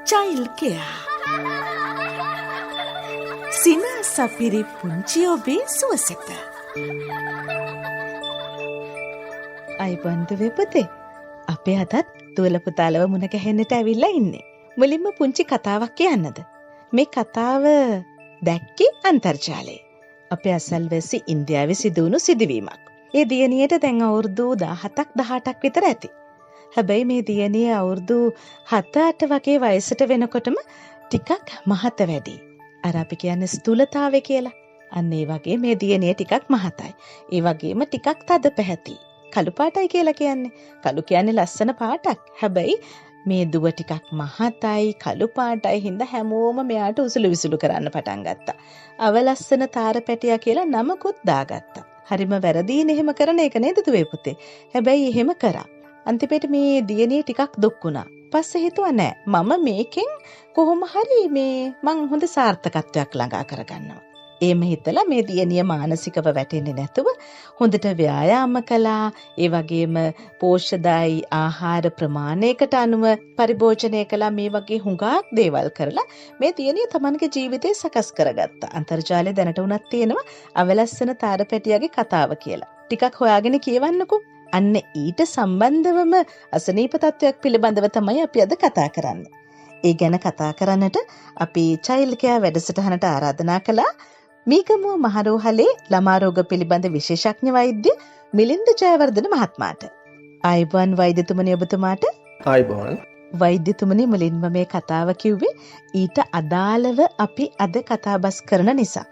Child care. සින සපිරි පුංචි ඔබේ සුවසට. අයිබන්දු වෙපතේ. අපේ අදත් දුවල පුතාලව මුණ ගැහෙන්නට ඇවිල්ලා ඉන්නේ. මුලින්ම පුංචි කතාවක් කියන්නද? මේ කතාව දැක්කේ අන්තර්ජාලයේ. අපේ අසල්වැසි ඉන්දියාවේ සිදුවුණු සිදුවීමක්. ඒ දියණියට දැන් අවුරුදු 17ක් 18ක් විතර ඇති. හැබැයි මේ දියණිය අවුරුදු 7-8 වගේ වයසට වෙනකොටම ටිකක් මහත වැඩි. අර අපි කියන්නේ ස්ථූලතාවය කියලා. අන්න ඒ වගේ මේ දියණිය ටිකක් මහතයි. ඒ වගේම ටිකක් තද පැහැති. කළු පාටයි කියලා කියන්නේ. කළු කියන්නේ ලස්සන පාටක්. හැබැයි මේ දුව ටිකක් මහතයි කළු පාටයි හින්දා හැමෝම මෙයාට උසුළු විසුළු කරන්න පටන් ගත්තා. අවලස්සන තාරපැටියා කියලා නමකුත් දාගත්තා. හරිම වැරදීන එහෙම කරන එක නේද දුවේ පුතේ? හැබැයි එහෙම කරා. අන්තිමට මේ දියණිය ටිකක් දුක් වුණා. පස්සේ හිතුවා නෑ මම මේකෙන් කොහොම හරි මං හොඳ සාර්ථකත්වයක් ළඟා කරගන්නවා. එහෙම හිතලා මේ දියණිය මානසිකව වැටෙන්නේ නැතුව හොඳට ව්‍යායාම කළා. ඒ වගේම පෝෂ්‍යදායී ආහාර ප්‍රමාණයකට අනුව පරිභෝජනය කළා. මේ වගේ හුඟක් දේවල් කරලා මේ දියණිය තමන්ගේ ජීවිතේ සකස් කරගත්තා. අන්තර්ජාලයේ දැනට උනත් තියෙනවා අවලස්සන තාරපැටියාගේ කතාව කියලා. ටිකක් හොයාගෙන කියවන්නකෝ. අන්න ඊට සම්බන්ධවම අසනීප තත්වයක් පිළිබඳව තමයි අපි අද කතා කරන්නේ. ඒ ගැන කතා කරන්නට අපි චයිල්ඩ් කෙයා වැඩසටහනට ආරාධනා කළා මීගමුව මහරෝහලේ ළමා රෝග පිළිබඳ විශේෂඥ වෛද්‍ය මිලින්ද ජයවර්ධන මහත්මයාට. ආයුබෝවන් වෛද්‍යතුමනි ඔබතුමාට. ආයුබෝවන්. වෛද්‍යතුමනි මුලින්ම මේ කතාව කිව්වේ ඊට අදාළව අපි අද කතාබස් කරන නිසා.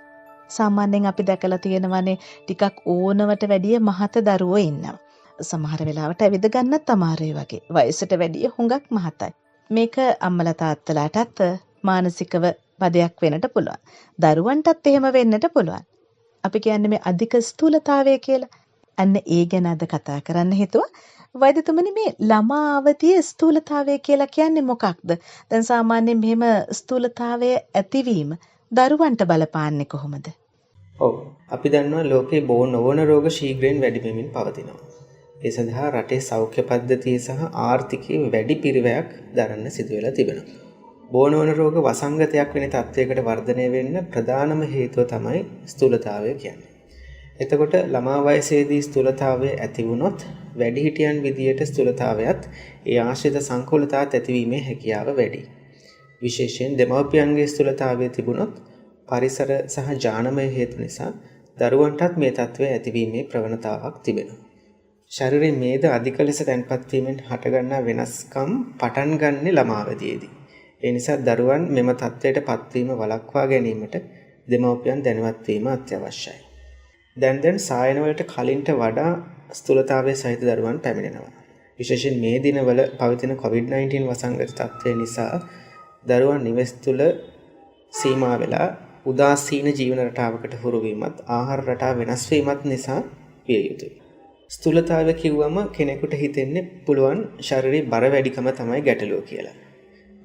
සාමාන්‍යයෙන් අපි දැකලා තියෙනවානේ ටිකක් ඕනවට වැඩිය මහත දරුවෝ ඉන්නවා. සමහර වෙලාවට ඇවිද ගන්නත් අමාරුයි වගේ. වයසට වැඩිය හුඟක් මහතයි. මේක අම්මලා තාත්තලාටත් මානසිකව පදයක් වෙන්නට පුළුවන්. දරුවන්ටත් එහෙම වෙන්නට පුළුවන්. අපි කියන්නේ මේ අධික ස්ථූලතාවය කියලා. අන්න ඒ ගැන අද කතා කරන්න හිතුවා. වෛද්‍යතුමනි මේ ළමා අවදියේ ස්ථූලතාවය කියලා කියන්නේ මොකක්ද? දැන් සාමාන්‍යයෙන් මෙහෙම ස්ථූලතාවය ඇතිවීම දරුවන්ට බලපාන්නේ කොහොමද? ඔව්. අපි දන්නවා ලෝකේ බෝ නොවන රෝග ශීඝ්‍රයෙන් වැඩි වෙමින් පවතිනවා. ඒ සඳහා රටේ සෞඛ්‍ය පද්ධතිය සහ ආර්ථිකයේ වැඩි පිරිවැයක් දරන්න සිදු වෙලා තිබෙනවා. බෝ නොවන රෝග වසංගතයක් වෙන තත්වයකට වර්ධනය වෙන්න ප්‍රධානම හේතුව තමයි ස්ථූලතාවය කියන්නේ. එතකොට ළමා වයසේදී ස්ථූලතාවය ඇති වුණොත් වැඩිහිටියන් විදියට ස්ථූලතාවයත් ඒ ආශ්‍රිත සංකූලතාවත් ඇතිවීමේ හැකියාව වැඩි. විශේෂයෙන් දෙමව්පියන්ගේ ස්ථූලතාවය තිබුණොත් පරිසර සහ ජානමය හේතු නිසා දරුවන්ටත් මේ තත්ත්වය ඇතිවීමේ ප්‍රවණතාවක් තිබෙනවා. ශරීරයේ මේද අධික ලෙස තැන්පත් වීමෙන් හටගන්නා වෙනස්කම් පටන් ගන්නෙ ළමාවදියේදී. ඒ නිසා දරුවන් මෙම තත්ත්වයට පත්වීම වළක්වා ගැනීමට දෙමව්පියන් දැනුවත් වීම අත්‍යවශ්‍යයි. දැන් සායන වලට කලින්ට වඩා ස්ථූලතාවයේ සහිත දරුවන් පැමිණෙනවා. විශේෂයෙන් මේ දිනවල පවතින COVID-19 වසංගත තත්ත්වය නිසා දරුවන් නිවෙස් තුළ සීමා වෙලා උදාසීන ජීවන රටාවකට හුරු වීමත් ආහාර රටාව වෙනස් වීමත් නිසා විය යුතුයි. ස්ථූලතාවය කිව්වම කෙනෙකුට හිතෙන්නේ පුළුවන් ශරීරයේ බර වැඩිකම තමයි ගැටලුව කියලා.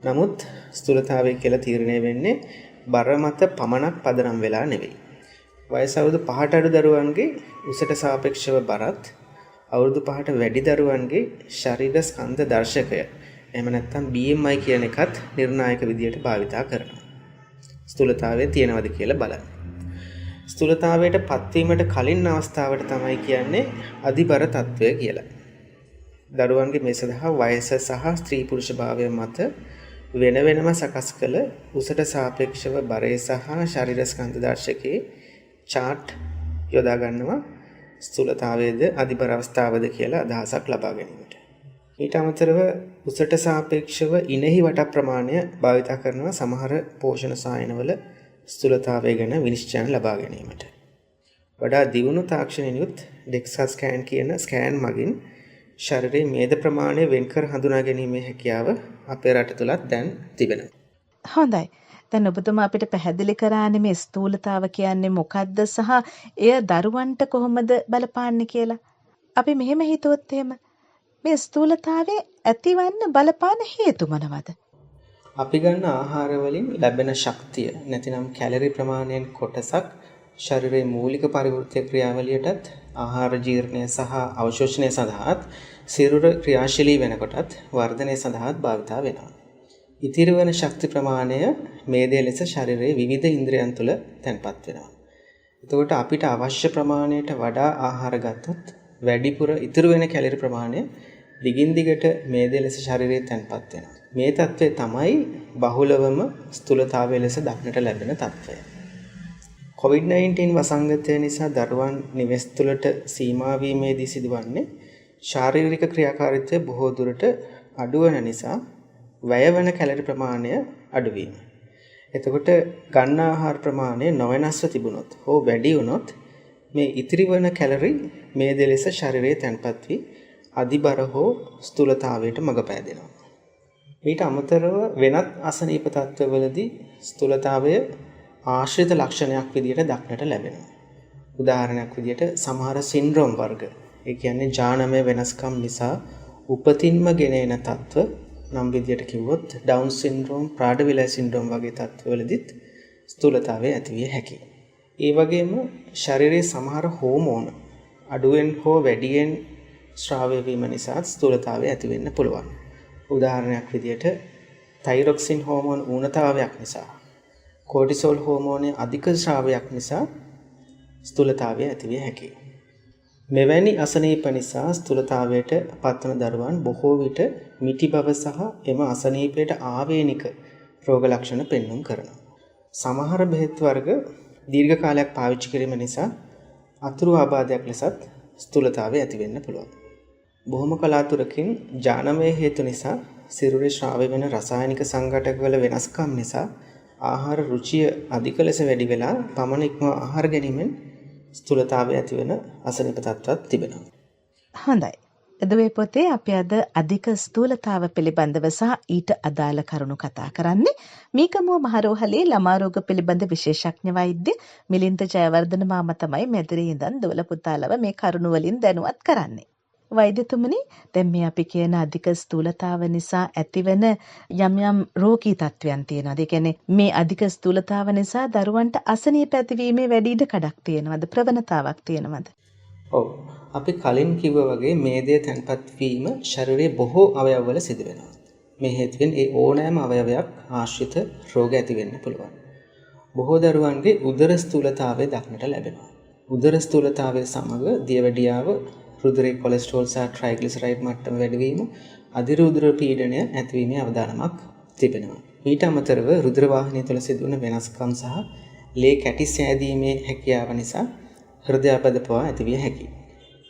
නමුත් ස්ථූලතාවය කියලා තීරණය වෙන්නේ බර මත පමණක් පදනම් වෙලා නෙවෙයි. වයස අවුරුදු 5ට අඩු දරුවන්ගේ උසට සාපේක්ෂව බරත් අවුරුදු 5ට වැඩි දරුවන්ගේ ශරීර ස්කන්ධ දර්ශකය එහෙම නැත්නම් BMI කියන එකත් නිර්ණායක විදියට භාවිතා කරනවා. ස්ථූලතාවය තියෙනවද කියලා බලන්න. ස්ථූලතාවයට පත්වීමට කලින් අවස්ථාවට තමයි කියන්නේ අධිබර තත්වය කියලා. දරුවන්ගේ මේ සඳහා වයස සහ ස්ත්‍රී පුරුෂ භාවය මත වෙන වෙනම සකස් කළ උසට සාපේක්ෂව බරය සහ ශරීර ස්කන්ධ දර්ශකයේ chart යොදා ගන්නවා ස්ථූලතාවයේද අධිබර අවස්ථාවද කියලා අදහසක් ලබා ගැනීමට. ඊට අමතරව උසට සාපේක්ෂව ඉනෙහි වට ප්‍රමාණය භාවිත කරනවා සමහර පෝෂණ සායනවල ස්ථූලතාවය ගැන විනිශ්චයන් ලබා ගැනීමට. වඩා දියුණු තාක්ෂණයෙන් යුත් DEXA ස්කෑන් කියන ස්කෑන් මගින් ශරීරයේ මේද ප්‍රමාණය වෙන්කර හඳුනා ගැනීමේ හැකියාව අපේ රට තුලත් දැන් තිබෙනවා. හොඳයි. දැන් ඔබතුමා අපිට පැහැදිලි කරානේ මේ ස්ථූලතාව කියන්නේ මොකක්ද සහ එය දරුවන්ට කොහොමද බලපාන්නේ කියලා. අපි මෙහෙම හිතුවොත් එහෙම මේ ස්ථූලතාවයේ ඇතිවන්න බලපාන හේතු මොනවද? අපි ගන්න ආහාර වලින් ලැබෙන ශක්තිය නැතිනම් කැලරි ප්‍රමාණයෙන් කොටසක් ශරීරයේ මූලික පරිවෘත්තීය ක්‍රියාවලියටත් ආහාර ජීර්ණය සහ අවශෝෂණය සඳහාත් සිරුර ක්‍රියාශීලී වෙනකොටත් වර්ධනය සඳහාත් භාවිත වෙනවා. ඉතිරි වන ශක්ති ප්‍රමාණය මේදය ලෙස ශරීරයේ විවිධ ඉන්ද්‍රියන් තුළ තැන්පත් වෙනවා. එතකොට අපිට අවශ්‍ය ප්‍රමාණයට වඩා ආහාර ගත්තොත් වැඩිපුර ඉතුරු වෙන කැලරි ප්‍රමාණය දිගින් දිගට මේදය ලෙස ශරීරයේ තැන්පත් වෙනවා. මේ తත්වය තමයි බහුලවම ස්ථූලතාවය ලෙස දක්නට ලැබෙන తත්වය. COVID-19 වසංගතය නිසා දරුවන් නිවෙස් තුළට සීමා වීමේදී සිදුවන්නේ ශාරීරික ක්‍රියාකාරීත්වය බොහෝ දුරට අඩු වෙන නිසා වැය වෙන කැලරි ප්‍රමාණය අඩු වීම. එතකොට ගන්න ආහාර ප්‍රමාණය නොවෙනස්ව තිබුණොත් හෝ වැඩි වුණොත් මේ ඉතිරි වන කැලරි මේද ලෙස ශරීරයේ තැන්පත් වී අධිබර හෝ ස්ථූලතාවයට මඟ පෑදෙනවා. ඊට අමතරව වෙනත් අසනීප තත්ත්වවලදී ස්ථූලතාවය ආශ්‍රිත ලක්ෂණයක් විදිහට දක්නට ලැබෙනවා. උදාහරණයක් විදිහට සමහර සින්ඩ්‍රෝම් වර්ග, ඒ කියන්නේ ජානමය වෙනස්කම් නිසා උපතින්ම ගෙන එන තත්ත්ව නම් විදිහට කිව්වොත් ඩවුන් සින්ඩ්‍රෝම්, ප්‍රාඩවිලයි සින්ඩ්‍රෝම් වගේ තත්ත්වවලදීත් ස්ථූලතාවය ඇතිවිය හැකියි. ඒ වගේම ශරීරයේ සමහර හෝමෝන අඩුවෙන් හෝ වැඩියෙන් ශ්‍රාවය වීම නිසා ස්ථූලතාවය ඇති වෙන්න පුළුවන්. උදාහරණයක් විදිහට තයිරොක්සින් හෝමෝන ඌනතාවයක් නිසා, කෝටිසෝල් හෝමෝනයේ අධික ශ්‍රාවයක් නිසා ස්ථූලතාවය ඇතිවිය හැකියි. මෙවැනි අසනීප නිසා ස්ථූලතාවයට පත්වන දරුවන් බොහෝ විට මිටි බව සහ එම අසනීපයට ආවේනික රෝග ලක්ෂණ පෙන්වුම් කරනවා. සමහර බෙහෙත් වර්ග දීර්ඝ කාලයක් පාවිච්චි කිරීම නිසා අතුරු ආබාධයක් ලෙසත් ස්ථූලතාවය ඇති වෙන්න පුළුවන්. බොහොම කලාතුරකින් ජානමය හේතු නිසා සිරුරේ ශ්‍රාවය වෙන රසායනික සංඝටකවල වෙනස්කම් නිසා ආහාර රුචිය අධික ලෙස වැඩි වෙලා පමණ ඉක්මව ආහාර ගැනීමෙන් ස්ථූලතාවය ඇති වෙන අසනීප තත්ත්වයක් තිබෙනවා. හොඳයි. අද මේ පොතේ අපි අද අධික ස්ථූලතාව පිළිබඳව සහ ඊට අදාළ කරුණු කතා කරන්නේ මීගමුව මහරෝහලේ ළමා රෝග පිළිබඳ විශේෂඥ වෛද්‍ය මිලින්ද ජයවර්ධන මාමා තමයි මෙදිරියේ ඉඳන් දොළ පුතාලව මේ කරුණු වලින් දැනුවත් කරන්නේ. වෛද්‍යතුමනි, දැන් මේ අපි කියන අධික ස්ථූලතාව නිසා ඇතිවෙන යම් යම් රෝගී තත්ත්වයන් තියෙනවා. ඒ කියන්නේ මේ අධික ස්ථූලතාව නිසා දරුවන්ට අසනීප ඇතිවීමේ වැඩි ඉඩකඩක් තියෙනවද? ප්‍රවණතාවක් තියෙනවද? ඔව්. අපි කලින් කිව්වා වගේ මේදය තැන්පත් වීම ශරීරයේ බොහෝ අවයවවල සිදු වෙනවා. මේ හේතුවෙන් ඒ ඕනෑම අවයවයක් ආශ්‍රිත රෝග ඇති වෙන්න පුළුවන්. බොහෝ දරුවන්ගේ උදර ස්ථූලතාවය දක්නට ලැබෙනවා. උදර ස්ථූලතාවය සමග දියවැඩියාව, රුධිරයේ කොලෙස්ටරෝල් සහ ට්‍රයිග්ලිසරයිඩ් මට්ටම වැඩි වීම, අධිර උදර පීඩනය ඇතිවීමේ අවදානමක් තිබෙනවා. ඊට අමතරව රුධිර වාහිනිය තුළ සිදුවන වෙනස්කම් සහ ලේ කැටි සෑදීමේ හැකියාව නිසා හෘදයාබාධ පවා ඇතිවිය හැකියි.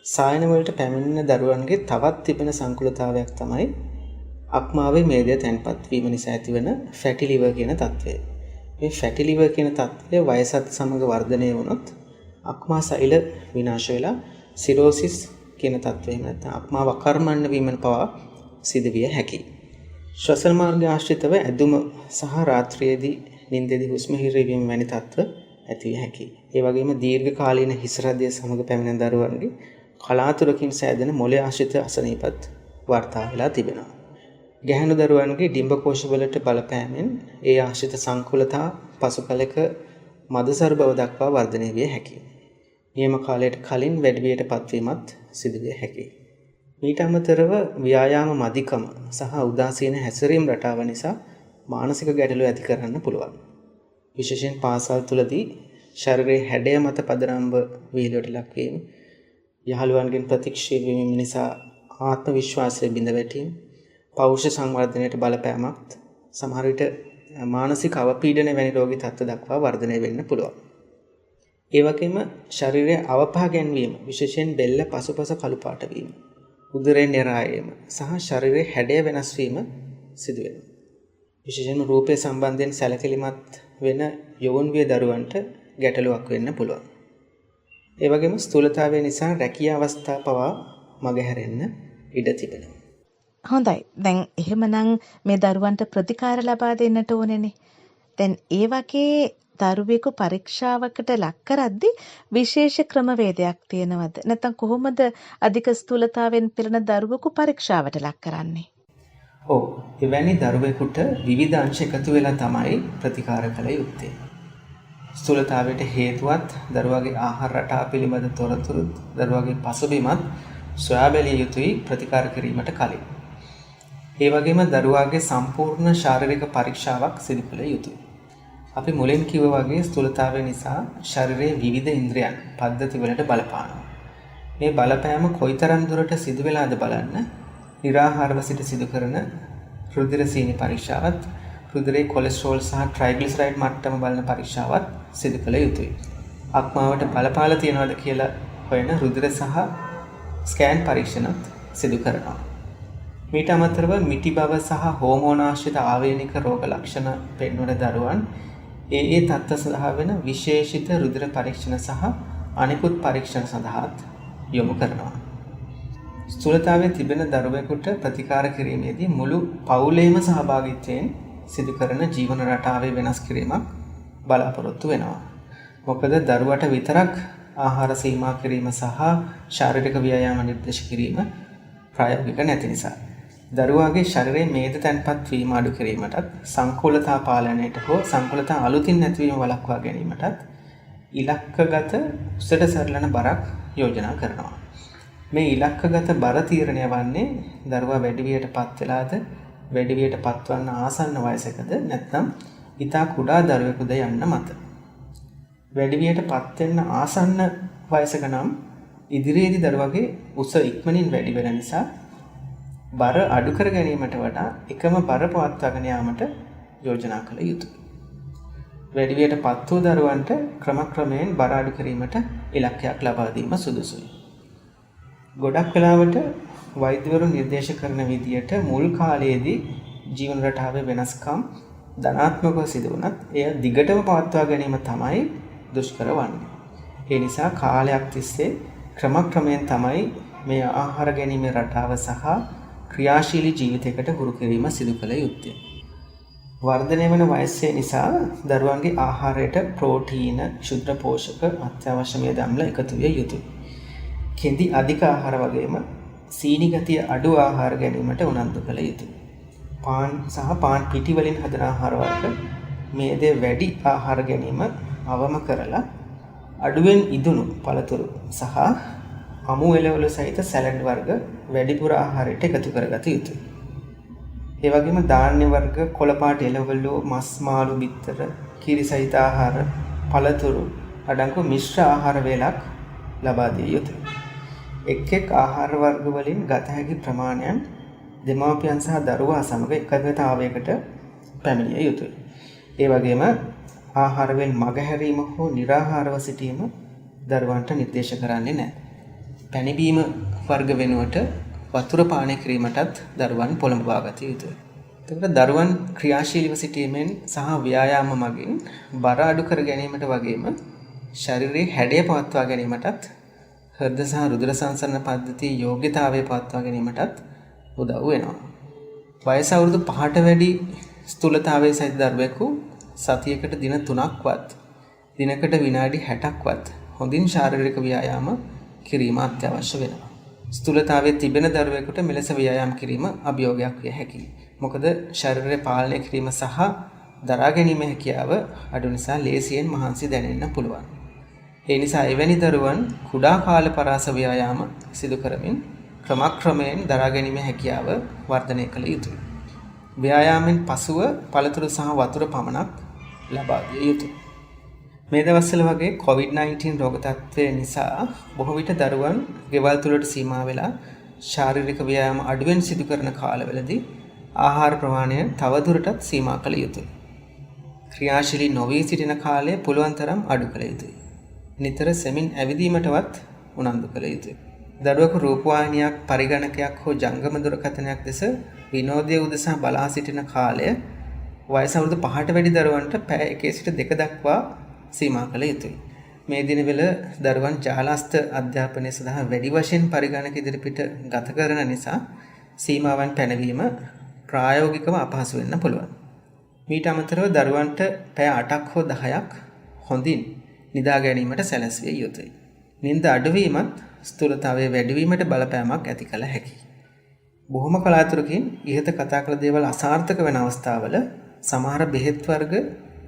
සායන වලට පැමිණෙන දරුවන්ගේ තවත් තිබෙන සංකුලතාවයක් තමයි අක්මාවේ මේදය තැන්පත් වීම නිසා ඇතිවන ෆැටි ලිවර් කියන තත්ත්වය. මේ ෆැටි ලිවර් කියන තත්ත්වය වයසත් සමග වර්ධනය වුණොත් අක්මා සෛල විනාශ වෙලා සිරෝසිස් කියන තත්ත්වය, එහෙම නැත්නම් අක්මාව අකර්මණ්‍ය වීමෙන් පවා සිදුවිය හැකියි. ශ්වසන මාර්ග ආශ්‍රිතව ඇදුම සහ රාත්‍රියේදී නිින්දේදී හුස්ම හිරවීම වැනි තත්ත්ව ඇතිවිය හැකියි. ඒ වගේම දීර්ඝ කාලීන හිස් රදය සමග පැමිණෙන දරුවන්ගේ කලාතුරකින් සෑදෙන මොළය ආශ්‍රිත අසනීපත් වාර්තා වෙලා තිබෙනවා. ගැහැණු දරුවන්ගේ ඩිම්බකෝෂවලට බලපෑමෙන් ඒ ආශ්‍රිත සංකුලතා පසුකලක මදසරු බව දක්වා වර්ධනය විය හැකියි. නියම කාලයට කලින් වැඩිවියට පත්වීමත් සිදුවිය හැකියි. ඊට අමතරව ව්‍යායාම මදිකම සහ උදාසීන හැසිරීම් රටාව නිසා මානසික ගැටලු ඇති කරන්න පුළුවන්. විශේෂයෙන් පාසල් තුලදී ශරීරයේ හැඩය මත පදනම්ව වීලයට ලක්වීම, යහළුවන්ගෙන් ප්‍රතික්ෂේප වීම නිසා ආත්ම විශ්වාසය බිඳ වැටීම, පෞරුෂ සංවර්ධනයට බලපෑමක්, සමහර විට මානසික අවපීඩන වැනි රෝගී තත්ත්ව දක්වා වර්ධනය වෙන්න පුළුවන්. ඒ වගේම ශරීරයේ අවපහ ගැන්වීම, විශේෂයෙන් බෙල්ල පසුපස කළු පාට වීම, උදරයේ නිරායම සහ ශරීරයේ හැඩය වෙනස් වීම සිදු වෙනවා. විශේෂයෙන්ම රූපය සම්බන්ධයෙන් සැලකිලිමත් වෙන යොවුන් විය දරුවන්ට ගැටලුවක් වෙන්න පුළුවන්. ඒ වගේම ස්ථූලතාවය නිසා රැකියා අවස්ථා පවා මගහැරෙන්න ඉඩ තිබෙනවා. හොඳයි. දැන් එහෙමනම් මේ දරුවන්ට ප්‍රතිකාර ලබා දෙන්නට ඕනේනේ. දැන් ඒ වගේ දරුවෙකු පරීක්ෂාවකට ලක් කරද්දී විශේෂ ක්‍රමවේදයක් තියෙනවද? නැත්නම් කොහොමද අධික ස්ථූලතාවෙන් පෙළෙන දරුවෙකු පරීක්ෂාවට ලක් කරන්නේ? ඔව්. එවැනි දරුවෙකුට විවිධ අංශ එකතු වෙලා තමයි ප්‍රතිකාර කළ යුත්තේ. ස්ථූලතාවයට හේතුවත් දරුවාගේ ආහාර රටාව පිළිබඳ තොරතුරුත් දරුවාගේ පසුබිමත් සොයා බැලිය යුතුයි ප්‍රතිකාර කිරීමට කලින්. ඒ වගේම දරුවාගේ සම්පූර්ණ ශාරීරික පරීක්ෂාවක් සිදු කළ යුතුයි. අපි මුලින් කිව්වා වගේ ස්ථූලතාවය නිසා ශරීරයේ විවිධ ඉන්ද්‍රියන් පද්ධති වලට බලපානවා. මේ බලපෑම කොයිතරම් දුරට සිදු වෙලාද බලන්න නිරාහාරව සිට සිදු කරන රුධිර සීනි පරීක්ෂාවත්, රුධිරයේ කොලෙස්ටරෝල් සහ ට්‍රයිග්ලිසරයිඩ් මට්ටම බලන පරීක්ෂාවත් සිදු කළ යුතුයි. අක්මාවට බලපාලා තියනවාද කියලා හොයන රුධිර සහ ස්කෑන් පරීක්ෂණත් සිදු කරනවා. මීට අමතරව මිටි බව සහ හෝමෝනාශ්‍රිත ආවේනික රෝග ලක්ෂණ පෙන්වන දරුවන් ඒ තත්ත්ව සඳහා වෙන විශේෂිත රුධිර පරීක්ෂණ සහ අනෙකුත් පරීක්ෂණ සඳහාත් යොමු කරනවා. ස්ථූලතාවයේ තිබෙන දරුවෙකුට ප්‍රතිකාර කිරීමේදී මුළු පවුලේම සහභාගීත්වයෙන් සිදු කරන ජීවන රටාවේ වෙනස් කිරීමක් බලාපොරොත්තු වෙනවා. මොකද දරුවට විතරක් ආහාර සීමා කිරීම සහ ශාරීරික ව්‍යායාම නිර්දේශ කිරීම ප්‍රායෝගික නැති නිසා. දරුවාගේ ශරීරයේ මේද තැන්පත් වීම අඩු කිරීමටත්, සංකූලතා පාලනයට හෝ සංකූලතා අලුතින් නැතිවීම වළක්වා ගැනීමටත් ඉලක්කගත උසට සරලන බරක් යෝජනා කරනවා. මේ ඉලක්කගත බර තීරණය වන්නේ දරුවා වැඩිවියට පත් වෙලාද, වැඩිවියට පත්වන්න ආසන්න වයසකද නැත්නම් ඉතා කුඩා දරුවෙකුද යන්න මත. වැඩිවියට පත් වෙන්න ආසන්න වයසක නම් ඉදිරියේදී දරුවගේ උස ඉක්මනින් වැඩි වෙන නිසා බර අඩු කර ගැනීමට වඩා එකම බර පවත්වාගෙන යාමට යෝජනා කළ යුතුයි. වැඩිවියට පත් වූ දරුවන්ට ක්‍රමක්‍රමයෙන් බර අඩු කිරීමට ඉලක්කයක් ලබා දීම සුදුසුයි. ගොඩක් වෙලාවට වෛද්‍යවරු නිර්දේශ කරන විදියට මුල් කාලයේදී ජීවන රටාවේ වෙනස්කම් ධනාත්මකව සිදු වුණත් එය දිගටම පවත්වා ගැනීම තමයි දුෂ්කර වන්නේ. ඒ නිසා කාලයක් තිස්සේ ක්‍රමක්‍රමයෙන් තමයි මේ ආහාර ගැනීමේ රටාව සහ ක්‍රියාශීලී ජීවිතයකට හුරු කිරීම සිදු කළ යුත්තේ. වර්ධනය වන වයසේ නිසා දරුවන්ගේ ආහාරයට ප්‍රෝටීන, ක්ෂුද්‍ර පෝෂක, අත්‍යවශ්‍ය මේද අම්ල එකතු විය යුතුයි. කෙඳි අධික ආහාර වගේම සීනි ගතිය අඩු ආහාර ගැනීමට උනන්දු කළ යුතුයි. පාන් සහ පාන් පිටි වලින් හදන ආහාර වර්ග මේද වැඩි ආහාර ගැනීම අවම කරලා අඩුවෙන් ඉදුණු පළතුරු සහ අමු එළවලු සහිත සැලඩ් වර්ග වැඩිපුර ආහාරයට එකතු කරගත යුතුයි. ඒ වගේම ධාන්‍ය වර්ග, කොළපාට එළවලු, මස් මාළු බිත්තර, කිරි සහිත ආහාර, පළතුරු අඩංගු මිශ්‍ර ආහාර වේලක් ලබා දිය යුතුයි. එක් ආහාර වර්ග වලින් ගත හැකි ප්‍රමාණයන් දෙමාපියන් සහ දරුවා සමග එකගතාවයකට පැමිණිය යුතුයි. ඒ වගේම ආහාර වේල් මගහැරීම හෝ निराහාරව සිටීම දරුවන්ට නිර්දේශ කරන්නේ නැහැ. පැණිබීම වර්ග වෙනුවට වතුර පානය කිරීමටත් දරුවන් පොළඹවා ගත යුතුයි. එතකොට දරුවන් ක්‍රියාශීලීව සිටීමෙන් සහ ව්‍යායාම මගින් බර අඩු කර ගැනීමට වගේම ශරීරයේ හැඩය පවත්වා ගැනීමටත් හෘද සහ රුධිර සංසරණ පද්ධතියේ යෝග්‍යතාවය පවත්වා ගැනීමටත් උදව් වෙනවා. වයස අවුරුදු 5ට වැඩි ස්ථූලතාවයේ සහිත දරුවෙකු සතියකට දින 3ක්වත් දිනකට විනාඩි 60ක්වත් හොඳින් ශාරීරික ව්‍යායාම කිරීම අත්‍යවශ්‍ය වෙනවා. ස්ථූලතාවයේ තිබෙන දරුවෙකුට මෙලෙස ව්‍යායාම කිරීම අභියෝගයක් විය හැකියි. මොකද ශරීරය පාලනය කිරීම සහ දරා ගැනීම හැකියාව අඩු නිසා ලේසියෙන් මහන්සි දැනෙන්න පුළුවන්. ඒ නිසා එවැනි දරුවන් කුඩා කාල පරාස ව්‍යායාම සිදු කරමින් ක්‍රමක්‍රමයෙන් දරා ගැනීම හැකියාව වර්ධනය කළ යුතුයි. ව්‍යායාමෙන් පසුව පළතුරු සහ වතුර පමණක් ලබා දිය යුතුයි. මේ දවස්වල වගේ COVID-19 රෝග තත්ත්වය නිසා බොහෝ විට දරුවන් ගෙවල් තුළට සීමා වෙලා ශාරීරික ව්‍යායාම අඩුවෙන් සිදු කරන කාලවලදී ආහාර ප්‍රමාණය තවදුරටත් සීමා කළ යුතුයි. ක්‍රියාශීලී නොවී සිටින කාලය පුළුවන් තරම් අඩු කළ යුතුයි. නිතර සෙමින් ඇවිදීමටවත් උනන්දු කළ යුතුයි. දරුවෙකු රූපවාහිනියක්, පරිගණකයක් හෝ ජංගම දුරකථනයක් දෙස විනෝදයේ උදෙසා බලා සිටින කාලය වයස අවුරුදු 5ට වැඩි දරුවන්ට පැය 1 සිට 2 දක්වා සීමා කළ යුතුයි. මේ දිනවල දරුවන් ජාලාස්ත අධ්‍යාපනය සඳහා වැඩි වශයෙන් පරිගණක ඉදිරිපිට ගත කරන නිසා සීමාවන් පැනවීම ප්‍රායෝගිකව අපහසු වෙන්න පුළුවන්. මීට අමතරව දරුවන්ට පැය 8ක් හෝ 10ක් හොඳින් නිදා ගැනීමට සැලැස්විය යුතුයි. නිින්ද අඩුවීමත් ස්ථූලතාවයේ වැඩිවීමට බලපෑමක් ඇති කළ හැකියි. බොහොම කලාතුරකින් ඉහත කතා කළ දේවල් අසාර්ථක වෙන අවස්ථාවල සමහර බෙහෙත් වර්ග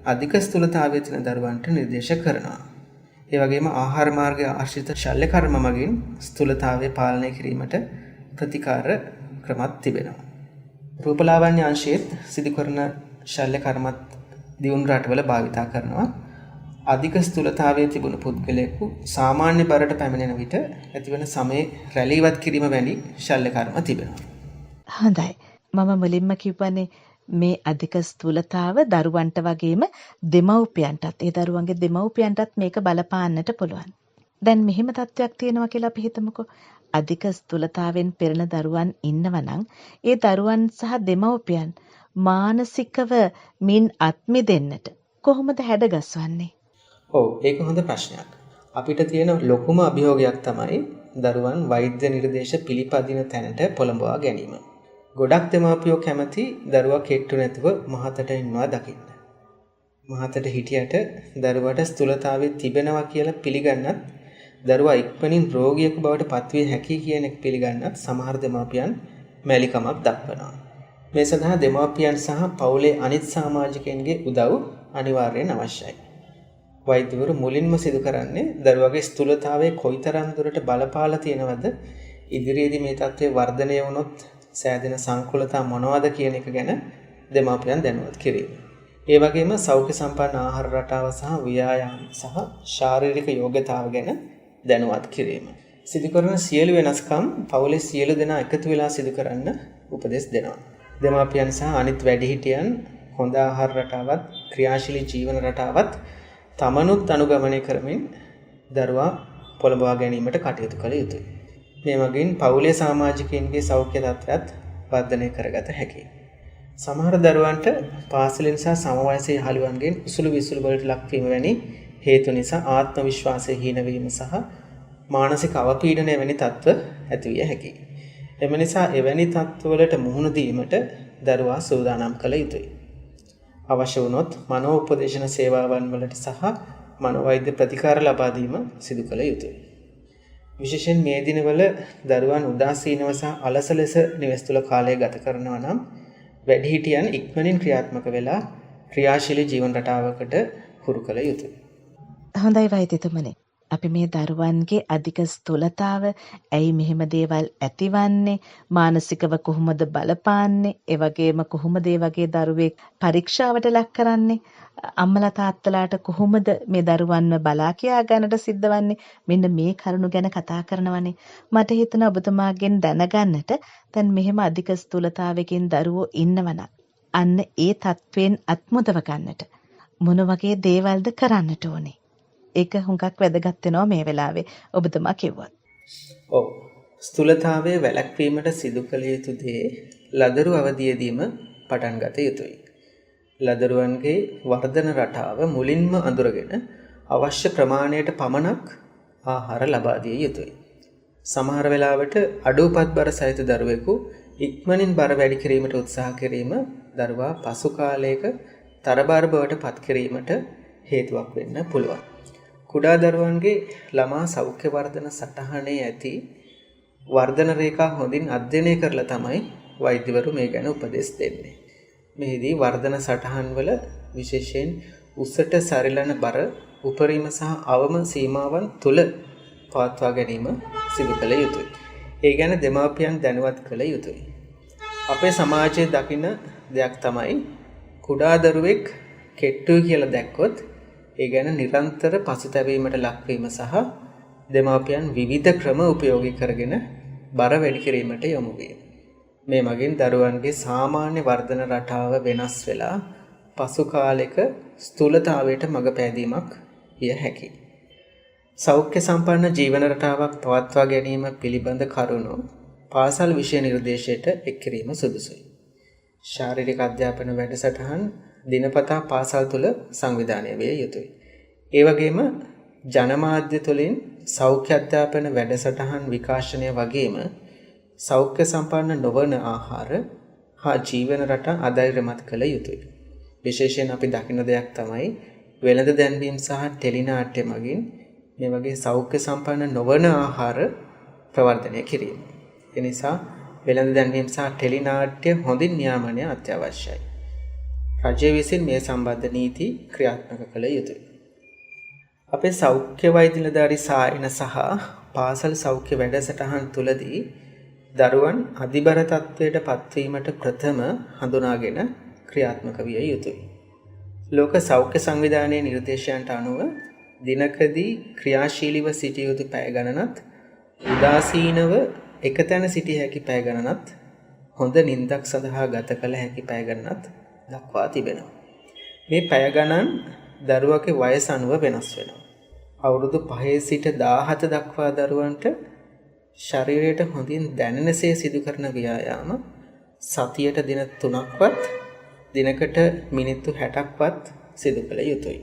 අධික ස්ථූලතාවයේ තියෙන දරුවන්ට නිර්දේශ කරනවා. ඒ වගේම ආහාර මාර්ගය ආශ්‍රිත ශල්‍ය කර්ම මගින් ස්ථූලතාවය පාලනය කිරීමට ප්‍රතිකාර ක්‍රමත් තිබෙනවා. රූපලාවන්‍ය අංශයේත් සිදු කරන ශල්‍ය කර්මත් දියුණු රටවල භාවිතා කරනවා. අධික ස්ථූලතාවයේ තිබුණු පුද්ගලයෙකු සාමාන්‍ය බරට පැමිණෙන විට ඇතිවන සමේ රැලීවත් කිරීම වැනි ශල්‍ය කර්ම තිබෙනවා. හොඳයි. මම මුලින්ම කිව්වනේ මේ අධික ස්ථූලතාව දරුවන්ට වගේම දෙමව්පියන්ටත් ඒ දරුවන්ගේ දෙමව්පියන්ටත් මේක බලපාන්නට පුළුවන්. දැන් මෙහෙම තත්ත්වයක් තියෙනවා කියලා අපි හිතමුකෝ. අධික ස්ථූලතාවෙන් පෙළෙන දරුවන් ඉන්නවා නම් ඒ දරුවන් සහ දෙමව්පියන් මානසිකව මින් අත්මි දෙන්නට කොහොමද හැඩගස්වන්නේ? ඔව්, ඒක හොඳ ප්‍රශ්නයක්. අපිට තියෙන ලොකුම අභියෝගයක් තමයි දරුවන් වෛද්‍ය නිර්දේශ පිළිපදින තැනට පොළඹවා ගැනීම. ගොඩක් දෙමාපියෝ කැමති දරුවා කෙට්ටු නැතුව මහතට ඉන්නවා දකින්න. මහතට හිටියට දරුවට ස්ථූලතාවයේ තිබෙනවා කියලා පිළිගන්නත් දරුවා ඉක්මනින් රෝගියෙකු බවට පත්විය හැකි කියන එක පිළිගන්නත් සමහර දෙමාපියන් මැලිකමක් දක්වනවා. මේ සඳහා දෙමාපියන් සහ පවුලේ අනිත් සමාජිකයන්ගේ උදව් අනිවාර්යෙන් අවශ්‍යයි. වෛද්‍යවරු මුලින්ම සිදු කරන්නේ දරුවගේ ස්ථූලතාවයේ කොයිතරම් දුරට බලපාලා තියෙනවද, ඉදිරියේදී මේ තත්ත්වය වර්ධනය වුණොත් සෑදෙන සංකුලතා මොනවද කියන එක ගැන දෙමාපියන් දැනුවත් කිරීම. ඒ වගේම සෞඛ්‍ය සම්පන්න ආහාර රටාව සහ ව්‍යායාම සහ ශාරීරික යෝග්‍යතාව ගැන දැනුවත් කිරීම. සිදු කරන සියලු වෙනස්කම් පවුලේ සියලු දෙනා එකතු වෙලා සිදු කරන්න උපදෙස් දෙනවා. දෙමාපියන් සහ අනිත් වැඩිහිටියන් හොඳ ආහාර රටාවත් ක්‍රියාශීලී ජීවන රටාවත් තමනුත් අනුගමනය කරමින් දරුවා පොළඹවා ගැනීමට කටයුතු කළ යුතුයි. මේ මගින් පවුලේ සමාජිකයින්ගේ සෞඛ්‍ය තත්ත්වයත් වර්ධනය කරගත හැකියි. සමහර දරුවන්ට පාසලෙන් සහ සමවයසේ යහළුවන්ගෙන් උසුළු විසුළු වලට ලක්වීම වැනි හේතු නිසා ආත්ම විශ්වාසය හීන වීම සහ මානසික අවපීඩනය වැනි තත්ත්ව ඇතිවිය හැකියි. එම නිසා එවැනි තත්ත්වවලට මුහුණ දීමට දරුවා සූදානම් කළ යුතුයි. අවශ්‍ය වුණොත් මනෝ උපදේශන සේවාවන් වලට සහ මනෝවෛද්‍ය ප්‍රතිකාර ලබා දීම සිදු කළ යුතුයි. විශේෂයෙන් මේ දිනවල දරුවන් උදාසීනව සහ අලස ලෙස නිවෙස් තුළ කාලය ගත කරනවා නම් වැඩිහිටියන් ඉක්මනින් ක්‍රියාත්මක වෙලා ක්‍රියාශීලී ජීවන රටාවකට හුරු කළ යුතුයි. හොඳයි වෛද්‍යතුමනි. අපි මේ දරුවන්ගේ අධික ස්ථූලතාව ඇයි මෙහෙම දේවල් ඇතිවන්නේ, මානසිකව කොහොමද බලපාන්නේ, ඒ වගේම කොහොමද ඒ වගේ දරුවෙක් පරීක්ෂාවට ලක් කරන්නේ, අම්මලා තාත්තලාට කොහොමද මේ දරුවන්ව බලා කියා ගන්නට සිද්ධ වන්නේ, මෙන්න මේ කරුණු ගැන කතා කරනවනේ. මට හිතෙනවා ඔබතුමාගෙන් දැනගන්නට දැන් මෙහෙම අධික ස්ථූලතාවයකින් දරුවෝ ඉන්නවනම් අන්න ඒ තත්වෙන් අත්මුදව ගන්නට මොන වගේ දේවල්ද කරන්නට ඕනේ? ඒක හුඟක් වැදගත් වෙනවා මේ වෙලාවේ ඔබතුමා කිව්වොත්. ඔව්. ස්ථූලතාවයේ වැළැක්වීමට සිදු කළ යුතු දේ ලදරු අවධියේදීම පටන් ගත යුතුයි. ලදරුවන්ගේ වර්ධන රටාව මුලින්ම අඳුරගෙන අවශ්‍ය ප්‍රමාණයට පමණක් ආහාර ලබා දිය යුතුයි. සමහර වෙලාවට අඩුපත් බර සහිත දරුවෙකු ඉක්මනින් බර වැඩි කිරීමට උත්සාහ කිරීම දරුවා පසු කාලයක තරබාර බවට පත් කිරීමට හේතුවක් වෙන්න පුළුවන්. කුඩා දරුවන්ගේ ළමා සෞඛ්‍ය වර්ධන සටහනේ ඇති වර්ධන රේඛා හොඳින් අධ්‍යයනය කරලා තමයි වෛද්‍යවරු මේ ගැන උපදෙස් දෙන්නේ. මෙහිදී වර්ධන සටහන් වල විශේෂයෙන් උසට සරිලන බර උපරිම සහ අවම සීමාවන් තුල පවත්වා ගැනීම සිදු කළ යුතුයි. ඒ ගැන දෙමාපියන් දැනුවත් කළ යුතුයි. අපේ සමාජයේ දකින දෙයක් තමයි කුඩා දරුවෙක් කෙට්ටුයි කියලා දැක්කොත් ඒ ගැන නිරන්තර පසුතැවීමට ලක්වීම සහ දෙමාපියන් විවිධ ක්‍රම උපයෝගී කරගෙන බර වැඩි කිරීමට යොමු වීම. මේ මගින් දරුවන්ගේ සාමාන්‍ය වර්ධන රටාව වෙනස් වෙලා පසු කාලයක ස්ථූලතාවයට මඟ පෑදීමක් විය හැකියි. සෞඛ්‍ය සම්පන්න ජීවන රටාවක් පවත්වා ගැනීම පිළිබඳ කරුණු පාසල් විෂය නිර්දේශයට එක් කිරීම සුදුසුයි. ශාරීරික අධ්‍යාපන වැඩසටහන් දිනපතා පාසල් තුල සංවිධානය විය යුතුයි. ඒ වගේම ජනමාධ්‍ය තුළින් සෞඛ්‍ය අධ්‍යාපන වැඩසටහන් විකාශනය වගේම සෞඛ්‍ය සම්පන්න නොවන ආහාර හා ජීවන රටා අධෛර්යමත් කළ යුතුයි. විශේෂයෙන් අපි දකින දෙයක් තමයි වෙළඳ දැන්වීම් සහ ටෙලිනාට්‍ය මගින් මේ වගේ සෞඛ්‍ය සම්පන්න නොවන ආහාර ප්‍රවර්ධනය කිරීම. ඒ නිසා වෙළඳ දැන්වීම් සහ ටෙලිනාට්‍ය හොඳින් නියාමනය අත්‍යවශ්‍යයි. රජය විසින් මේ සම්බන්ධ නීති ක්‍රියාත්මක කළ යුතුයි. අපේ සෞඛ්‍ය වෛද්‍ය නිලධාරී සායන සහ පාසල් සෞඛ්‍ය වැඩසටහන් තුලදී දරුවන් අධිබර තත්වයට පත්වීමට ප්‍රථම හඳුනාගෙන ක්‍රියාත්මක විය යුතුයි. ලෝක සෞඛ්‍ය සංවිධානයේ නිර්දේශයන්ට අනුව දිනකදී ක්‍රියාශීලීව සිටිය යුතු පැය ගණනත් උදාසීනව එකතැන සිටිය හැකි පැය ගණනත් හොඳ නිින්දක් සඳහා ගත කළ හැකි පැය ගණනත් දක්වා තිබෙනවා. මේ පැය ගණන් දරුවගේ වයස අනුව වෙනස් වෙනවා. අවුරුදු 5 සිට 17 දක්වා දරුවන්ට ශරීරයට හොඳින් දැනෙනසේ සිදු කරන ව්‍යායාම සතියට දින 3ක්වත් දිනකට මිනිත්තු 60ක්වත් සිදු කළ යුතුයි.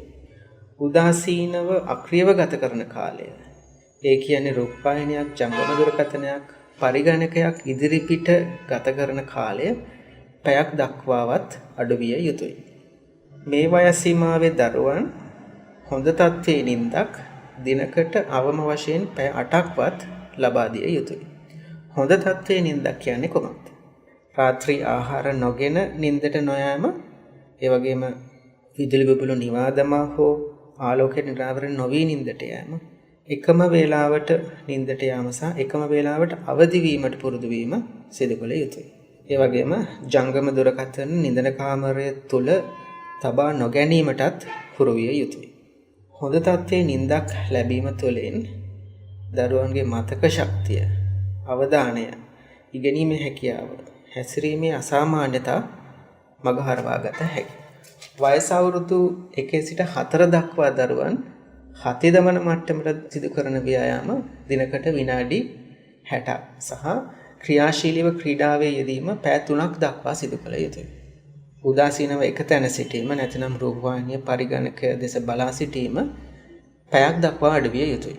උදාසීනව අක්‍රියව ගත කරන කාලය, ඒ කියන්නේ රූපවාහිනියක්, ජංගම දුරකථනයක්, පරිගණකයක් ඉදිරිපිට ගත කරන කාලය පැයක් දක්වාවත් අඩු විය යුතුයි. මේ වයස් සීමාවේ දරුවන් හොඳ තත්ත්වයේ නිින්දක් දිනකට අවම වශයෙන් පැය 8ක්වත් ලබා දිය යුතුයි. හොඳ තත්ත්වයේ නිින්දක් කියන්නේ කොහොමද? රාත්‍රී ආහාර නොගෙන නිින්දට නොයෑම, ඒ වගේම විදුලි බුබුලු නිවා දමා හෝ ආලෝකයෙන් නිරාවරණය නොවී නිින්දට යෑම, එකම වේලාවට නිින්දට යාම සහ එකම වේලාවට අවදි වීමට පුරුදු වීම සිදු කළ යුතුයි. ඒ වගේම ජංගම දුරකථන නිදන කාමරය තුල තබා නොගැනීමටත් හුරු විය යුතුයි. හොඳ තත්ත්වයේ නිින්දක් ලැබීම තුළින් දරුවන්ගේ මතක ශක්තිය, අවධානය, ඉගෙනීමේ හැකියාව, හැසිරීමේ අසාමාන්‍යතා මගහරවා ගත හැකියි. වයස අවුරුදු 1 සිට 4 දක්වා දරුවන් හති දමන මට්ටමට සිදු කරන ව්‍යායාම දිනකට විනාඩි 60 සහ ක්‍රියාශීලීව ක්‍රීඩාවේ යෙදීම පැය 3ක් දක්වා සිදු කළ යුතුයි. උදාසීනව එකතැන සිටීම නැතිනම් රූපවාහිනිය පරිගණකය දෙස බලා සිටීම පැයක් දක්වා අඩු විය යුතුයි.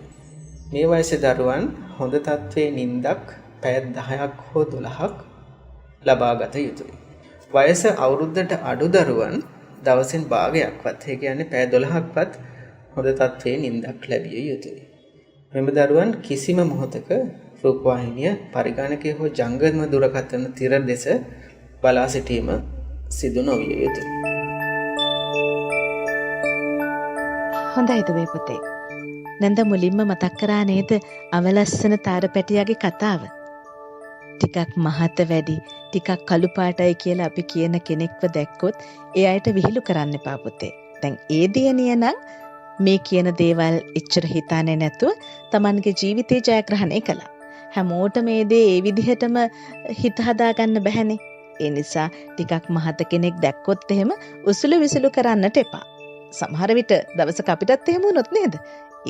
මේ වයසේ දරුවන් හොඳ තත්ත්වයේ නිින්දක් පැය 10ක් හෝ 12ක් ලබා ගත යුතුයි. වයස අවුරුද්දට අඩු දරුවන් දවසින් භාගයක්වත්, ඒ කියන්නේ පැය 12ක්වත් හොඳ තත්ත්වයේ නිින්දක් ලැබිය යුතුයි. මෙම දරුවන් කිසිම මොහොතක රූපවාහිනිය, පරිගණකය හෝ ජංගම දුරකථන තිර දෙස බලා සිටීම සිදු නොවිය යුතුයි. හොඳයි දුවේ පුතේ. නන්ද මුලින්ම මතක් කරා නේද අවලස්සන තාරපැටියාගේ කතාව. ටිකක් මහත වැඩි, ටිකක් කළු පාටයි කියලා අපි කියන කෙනෙක්ව දැක්කොත් ඒ අයට විහිළු කරන්න එපා පුතේ. දැන් ඒ දියණිය නම් මේ කියන දේවල් එච්චර හිතානේ නැතුව Tamanගේ ජීවිතේ ජයග්‍රහණය කළා. හැමෝටම මේ දේ ඒ විදිහටම හිත හදාගන්න බැහැනේ. ඒ නිසා ටිකක් මහත කෙනෙක් දැක්කොත් එහෙම උසුළු විසුළු කරන්නට එපා. සමහර විට දවසක අපිටත් එහෙම වුණොත් නේද?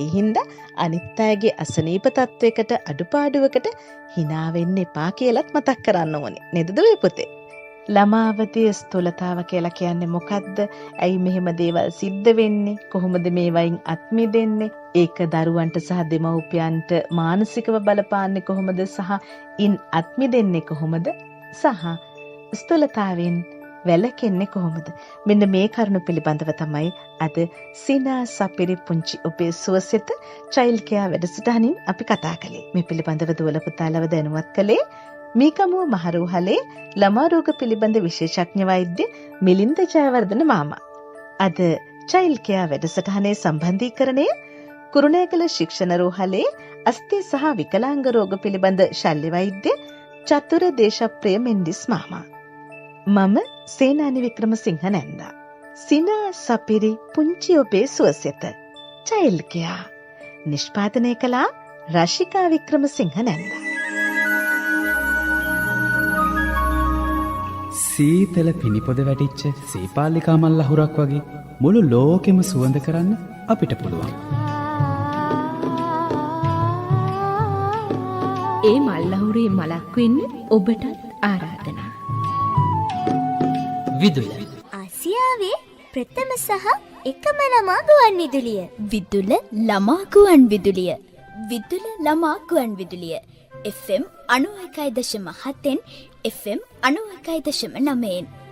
ඒ හින්දා අනිත් අයගේ අසනීප තත්වයකට, අඩුපාඩුවකට hina වෙන්න එපා කියලාත් මතක් කරන්න ඕනේ. නේද දුවේ පුතේ? ළමාවදී ස්ථූලතාව කියලා කියන්නේ මොකද්ද? ඇයි මෙහෙම දේවල් සිද්ධ වෙන්නේ? කොහොමද මේ වයින් අත් මිදෙන්නේ? ඒක දරුවන්ට සහ දෙමව්පියන්ට මානසිකව බලපාන්නේ කොහොමද? සහ ඉන් අත් මිදෙන්නේ කොහොමද? සහ ස්ථූලතාවෙන් වැළකෙන්නේ කොහොමද? මෙන්න මේ කරුණු පිළිබඳව තමයි අද සිනා සපිරි පුංචි ඔබේ සුවසෙත චයිල්ඩ් කෙයා වැඩසටහනින් අපි කතා කළේ. මේ පිළිබඳව දුවල පුතාලව දැනුවත් කළේ මීකමුව මහරෝහලේ ළමා රෝග පිළිබඳ විශේෂඥ වෛද්‍ය මිලින්ද ජයවර්ධන මාමා. අද චයිල්ඩ් කෙයා වැඩසටහනේ සම්බන්ධීකරණය කුරුණෑගල ශික්ෂණ රෝහලේ අස්ථි සහ විකලාංග රෝග පිළිබඳ ශල්‍ය වෛද්‍ය චතුර දේශප්‍රිය මෙන්ඩිස් මාමා. මම සේනානි වික්‍රමසිංහ නැන්දා. සිනා සපිරි පුංචි ඔබේ සුවසෙත චයිල්ඩ් කෙයා නිෂ්පාදනය කළා රශිකා වික්‍රමසිංහ නැන්දා. සීතල පිනිපොද වැටිච්ච සීපාලිකා මල් අහුරක් වගේ මුළු ලෝකෙම සුවඳ කරන්න අපිට පුළුවන්. ඒ මල් අහුරේ මලක් වෙන්න ඔබටත් ආරාධනා. විදුල ආසියාවේ ප්‍රථම සහ එකම ළමා ගුවන් විදුලිය. විදුල ළමා ගුවන් විදුලිය. විදුල ළමා ගුවන් විදුලිය. FM 91.7 FM 91.9